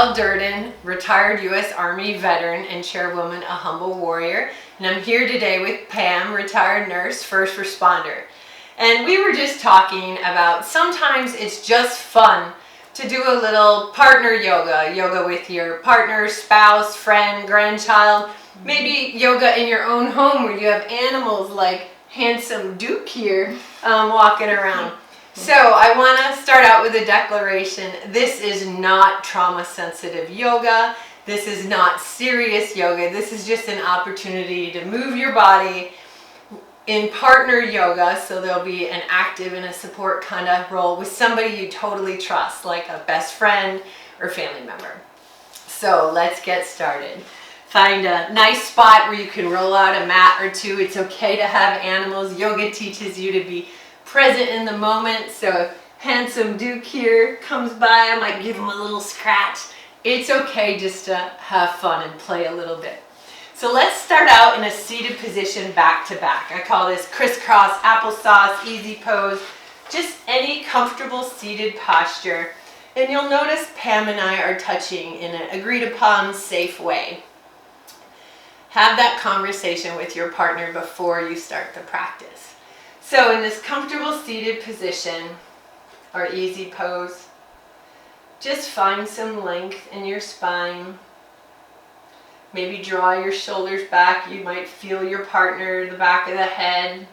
Michelle Durden, retired U.S. Army veteran and chairwoman, a humble warrior. And I'm here today with Pam, retired nurse, first responder. And we were just talking about sometimes it's just fun to do a little partner yoga with your partner, spouse, friend, grandchild. Maybe yoga in your own home where you have animals like handsome Duke here walking around. So I want to start out with a declaration. This is not trauma-sensitive yoga. This is not serious yoga. This is just an opportunity to move your body in partner yoga, so there'll be an active and a support kind of role with somebody you totally trust, like a best friend or family member. So let's get started. Find a nice spot where you can roll out a mat or two. It's okay to have animals. Yoga teaches you to be present in the moment. So if handsome Duke here comes by, I might give him a little scratch. It's okay just to have fun and play a little bit. So let's start out in a seated position back to back. I call this crisscross applesauce, easy pose. Just any comfortable seated posture. And you'll notice Pam and I are touching in an agreed upon safe way. Have that conversation with your partner before you start the practice. So in this comfortable seated position, or easy pose, just find some length in your spine. Maybe draw your shoulders back. You might feel your partner, the back of the head,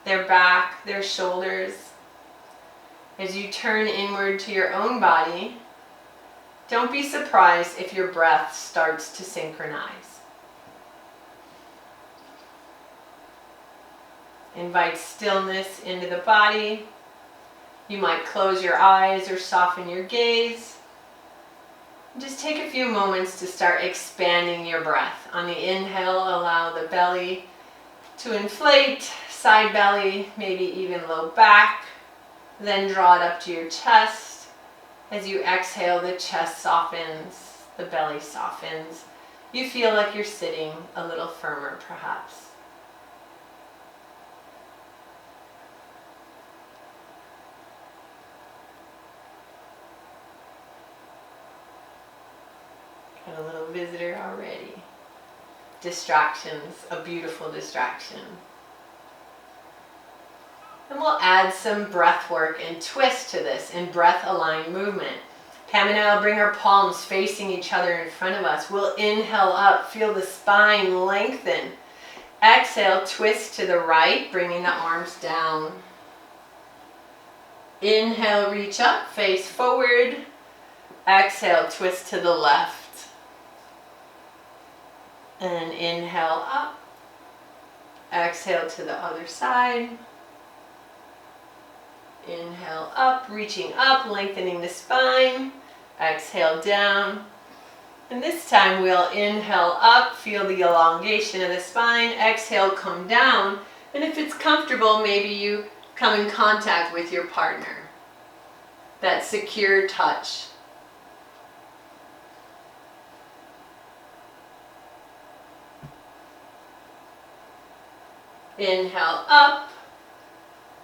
their back, their shoulders. As you turn inward to your own body, don't be surprised if your breath starts to synchronize. Invite stillness into the body. You might close your eyes or soften your gaze. Just take a few moments to start expanding your breath. On the inhale, allow the belly to inflate, side belly, maybe even low back. Then draw it up to your chest. As you exhale, the chest softens, the belly softens. You feel like you're sitting a little firmer, perhaps. Got a little visitor already. Distractions, a beautiful distraction. And we'll add some breath work and twist to this in breath-aligned movement. Pam and I will bring our palms facing each other in front of us. We'll inhale up, feel the spine lengthen. Exhale, twist to the right, bringing the arms down. Inhale, reach up, face forward. Exhale, twist to the left. And inhale up. Exhale to the other side. Inhale up, reaching up, lengthening the spine. Exhale down. And this time we'll inhale up, feel the elongation of the spine. Exhale, come down. And if it's comfortable, maybe you come in contact with your partner. That secure touch. Inhale up.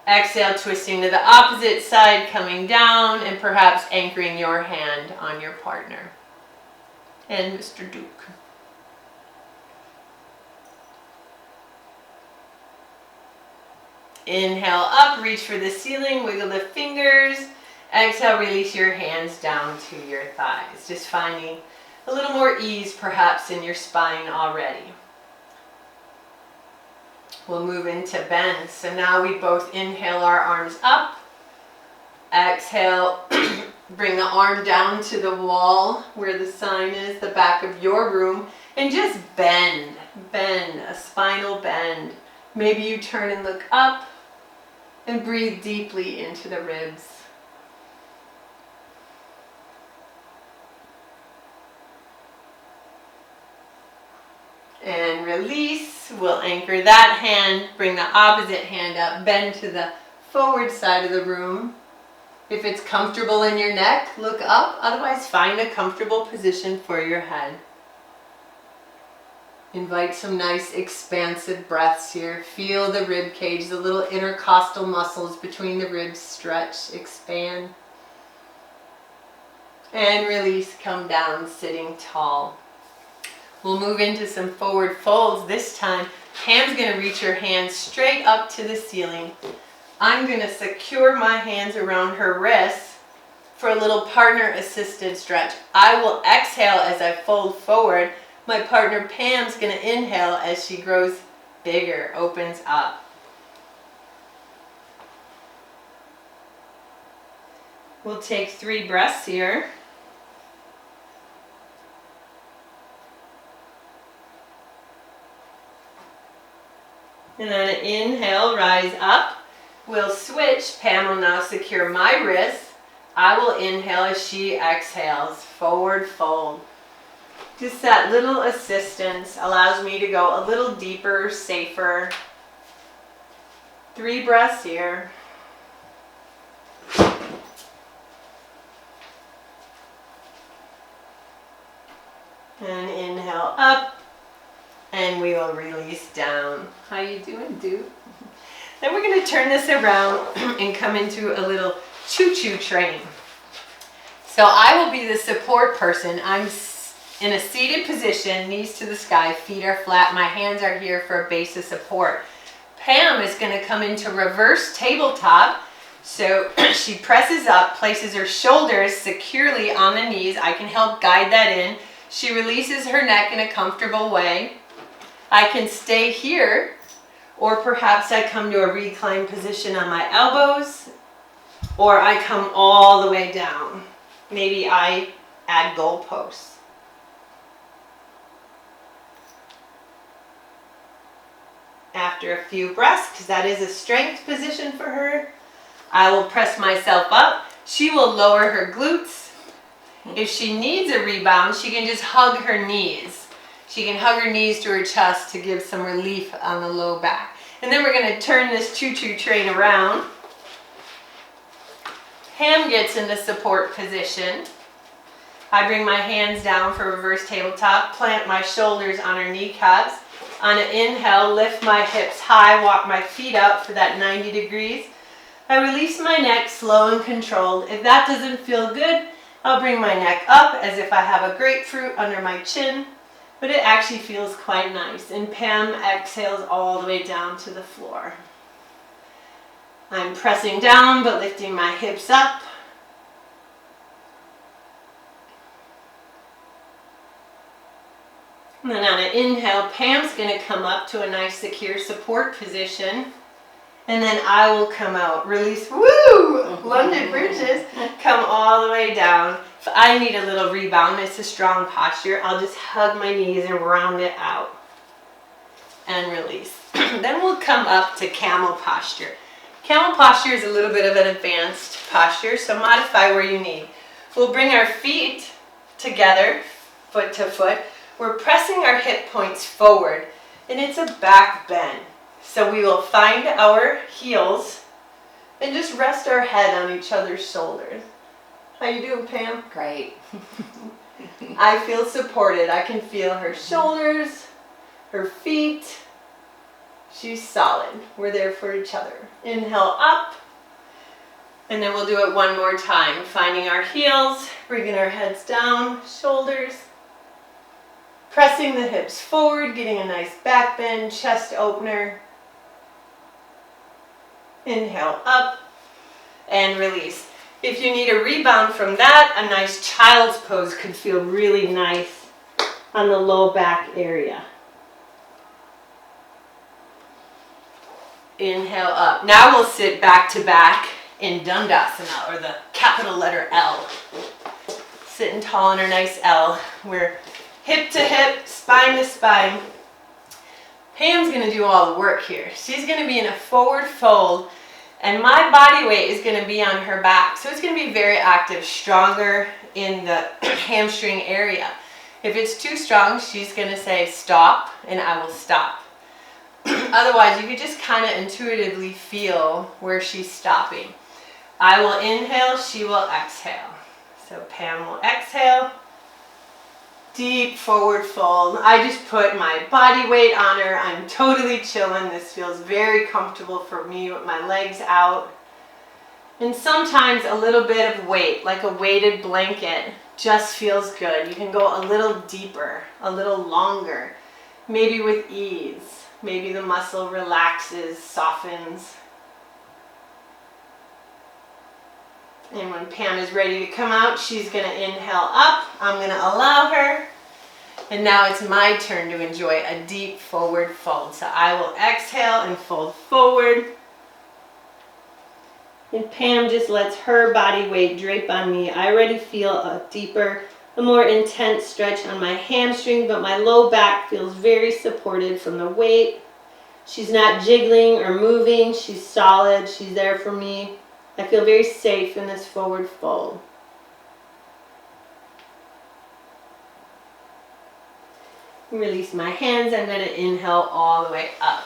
Exhale, twisting to the opposite side, coming down, and perhaps anchoring your hand on your partner. And Mr. Duke. Inhale up, reach for the ceiling, wiggle the fingers. Exhale, release your hands down to your thighs. Just finding a little more ease perhaps in your spine already. We'll move into bend. So now we both inhale our arms up. Exhale, bring the arm down to the wall where the sign is, the back of your room, and just bend, a spinal bend. Maybe you turn and look up and breathe deeply into the ribs. And release. We'll anchor that hand, bring the opposite hand up, bend to the forward side of the room. If it's comfortable in your neck, look up. Otherwise, find a comfortable position for your head. Invite some nice expansive breaths here. Feel the rib cage, the little intercostal muscles between the ribs stretch, expand. And release, come down, sitting tall. We'll move into some forward folds. This time, Pam's gonna reach her hands straight up to the ceiling. I'm gonna secure my hands around her wrists for a little partner assisted stretch. I will exhale as I fold forward. My partner Pam's gonna inhale as she grows bigger, opens up. We'll take 3 breaths here. And then inhale, rise up. We'll switch. Pam will now secure my wrists. I will inhale as she exhales, forward fold. Just that little assistance allows me to go a little deeper, safer. 3 breaths here. And inhale up, and we will release down. How you doing, dude? Then we're going to turn this around and come into a little choo-choo train. So I will be the support person. I'm in a seated position, knees to the sky, feet are flat, my hands are here for a base of support. Pam is going to come into reverse tabletop. So she presses up, places her shoulders securely on the knees. I can help guide that in. She releases her neck in a comfortable way. I can stay here, or perhaps I come to a reclined position on my elbows, or I come all the way down. Maybe I add goalposts. After a few breaths, because that is a strength position for her, I will press myself up. She will lower her glutes. If she needs a rebound, she can just hug her knees. She can hug her knees to her chest to give some relief on the low back. And then we're going to turn this choo-choo train around. Pam gets into support position. I bring my hands down for reverse tabletop, plant my shoulders on her kneecaps. On an inhale, lift my hips high, walk my feet up for that 90 degrees. I release my neck slow and controlled. If that doesn't feel good, I'll bring my neck up as if I have a grapefruit under my chin, but it actually feels quite nice. And Pam exhales all the way down to the floor. I'm pressing down but lifting my hips up. And then on an inhale, Pam's going to come up to a nice secure support position. And then I will come out, release, woo, London bridges, come all the way down. If I need a little rebound, it's a strong posture, I'll just hug my knees and round it out. And release. Then we'll come up to camel posture. Camel posture is a little bit of an advanced posture, so modify where you need. We'll bring our feet together, foot to foot. We're pressing our hip points forward, and it's a back bend. So we will find our heels and just rest our head on each other's shoulders. How you doing, Pam? Great. I feel supported. I can feel her shoulders, her feet. She's solid. We're there for each other. Inhale up. And then we'll do it one more time. Finding our heels, bringing our heads down, shoulders. Pressing the hips forward, getting a nice back bend, chest opener. Inhale up and release. If you need a rebound from that, a nice child's pose could feel really nice on the low back area. Inhale up. Now we'll sit back to back in Dandasana, or the capital letter L. Sitting tall in our nice L. We're hip to hip, spine to spine. Pam's going to do all the work here. She's going to be in a forward fold, and my body weight is going to be on her back. So it's going to be very active, stronger in the hamstring area. If it's too strong, she's going to say stop, and I will stop. Otherwise, you could just kind of intuitively feel where she's stopping. I will inhale, she will exhale. So Pam will exhale. Deep forward fold. I just put my body weight on her. I'm totally chilling. This feels very comfortable for me with my legs out. And sometimes a little bit of weight, like a weighted blanket, just feels good. You can go a little deeper, a little longer, maybe with ease. Maybe the muscle relaxes, softens. And when Pam is ready to come out, she's going to inhale up. I'm going to allow her. And now it's my turn to enjoy a deep forward fold. So I will exhale and fold forward. And Pam just lets her body weight drape on me. I already feel a deeper, a more intense stretch on my hamstring, but my low back feels very supported from the weight. She's not jiggling or moving. She's solid. She's there for me. I feel very safe in this forward fold. Release my hands. I'm going to inhale all the way up.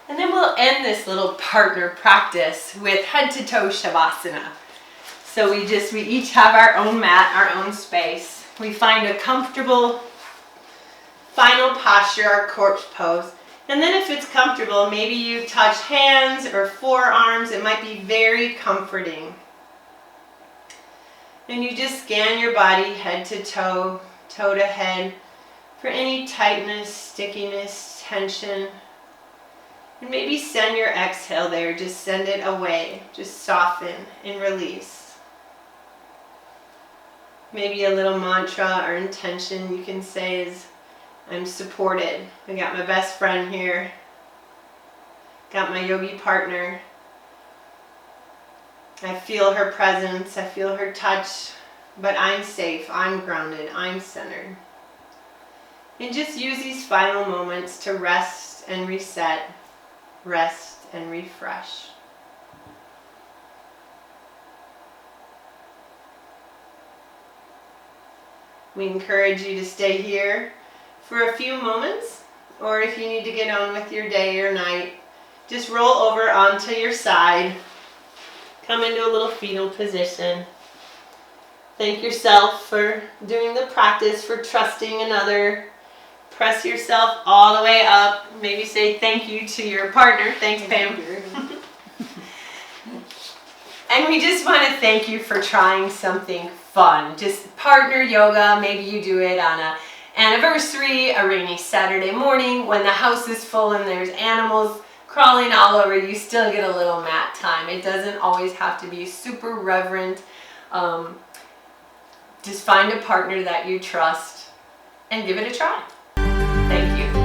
And then we'll end this little partner practice with head to toe Shavasana. So we each have our own mat, our own space. We find a comfortable final posture, our corpse pose. And then if it's comfortable, maybe you touch hands or forearms. It might be very comforting. And you just scan your body head to toe, toe to head for any tightness, stickiness, tension. And maybe send your exhale there. Just send it away. Just soften and release. Maybe a little mantra or intention you can say is, I'm supported. I got my best friend here. Got my yogi partner. I feel her presence. I feel her touch. But I'm safe. I'm grounded. I'm centered. And just use these final moments to rest and reset. Rest and refresh. We encourage you to stay here for a few moments, or if you need to get on with your day or night, just roll over onto your side. Come into a little fetal position. Thank yourself for doing the practice, for trusting another. Press yourself all the way up. Maybe say thank you to your partner. Thanks, Pam. And we just want to thank you for trying something fun. Just partner yoga. Maybe you do it on an anniversary, a rainy Saturday morning when the house is full and there's animals crawling all over. You still get a little mat time. It doesn't always have to be super reverent. Just find a partner that you trust and give it a try. Thank you.